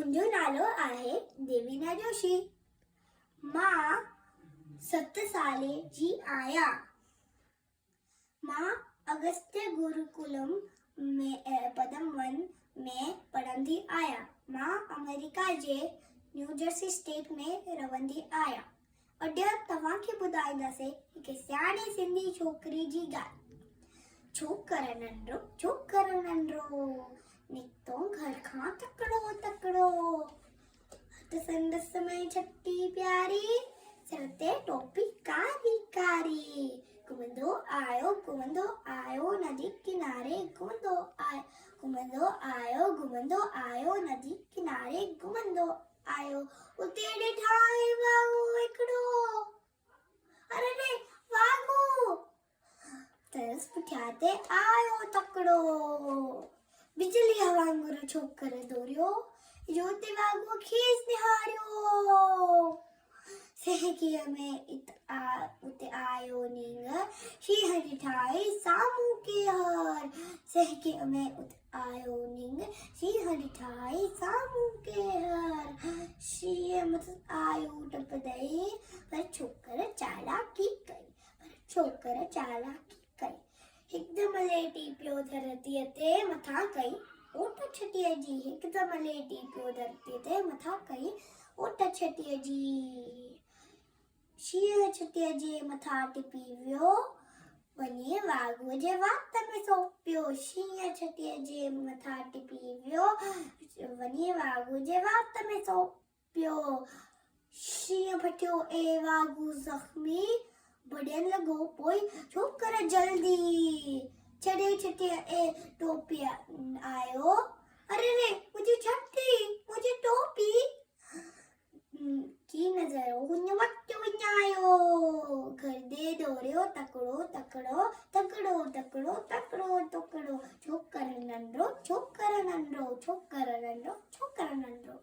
मुंहिंजो नालो आहे देवीना जोशी। मां 7 साले जी आहियां। मां अगस्त्य गुरुकुलम में पदम 1 में पढ़ंदी आहियां। मां अमेरिका जे न्यू जर्सी स्टेट में रहंदी आहियां। अॼु तव्हांखे ॿुधाईंदासीं हिकु सियाणी सिंधी छोकिरी जी ॻाल्हि। छोकरो नंढो निकितो घर खां तकड़ो हथ संदस में छटी प्यारी, सिर ते टोपी कारी घुमंदो आयो नदी किनारे घुमंदो आयो उते ॾिठाई वागो हिकिड़ो, अरे रे वागो तरस पुठियां ते आयो तकड़ो। बिजली वांगुरु छोकरो दौड़ियो, जो ते वागो खेसि निहारियो। सहकीअ में उते आयो नींग, शींहं ॾिठाई साम्हूं केहर। सहकीअ में उते आयो नींग, शींहं ॾिठाई साम्हूं केहर। शींहं मथां आयो टपदई, पर छोकर चालाकी कई। हिकदम लेटी पियो धरतीअ ते मथां कई ओट छटीअ जी। हिकदम लेटी पियो धरतीअ ते मथां कई ओट छटीअ जी। शींहं छटीअ जे मथां टिपी वियो, वञी वाघूअ जे वात में सोपियो। शींहं छटीअ जे मथां टिपी वियो, वञी वाघूअ जे वात में सोपियो। शींहं फटियो ऐं वाघू ज़ख्मी बड़ियण लॻो। पोइ छोकर जल्दी छॾे छटीअ ऐं टोपी आयो। अरे रे मुंहिंजी टोपी की नज़र हुन वटि विञायो। घर ॾे दौड़ियो तकड़ो। छोकर नंढो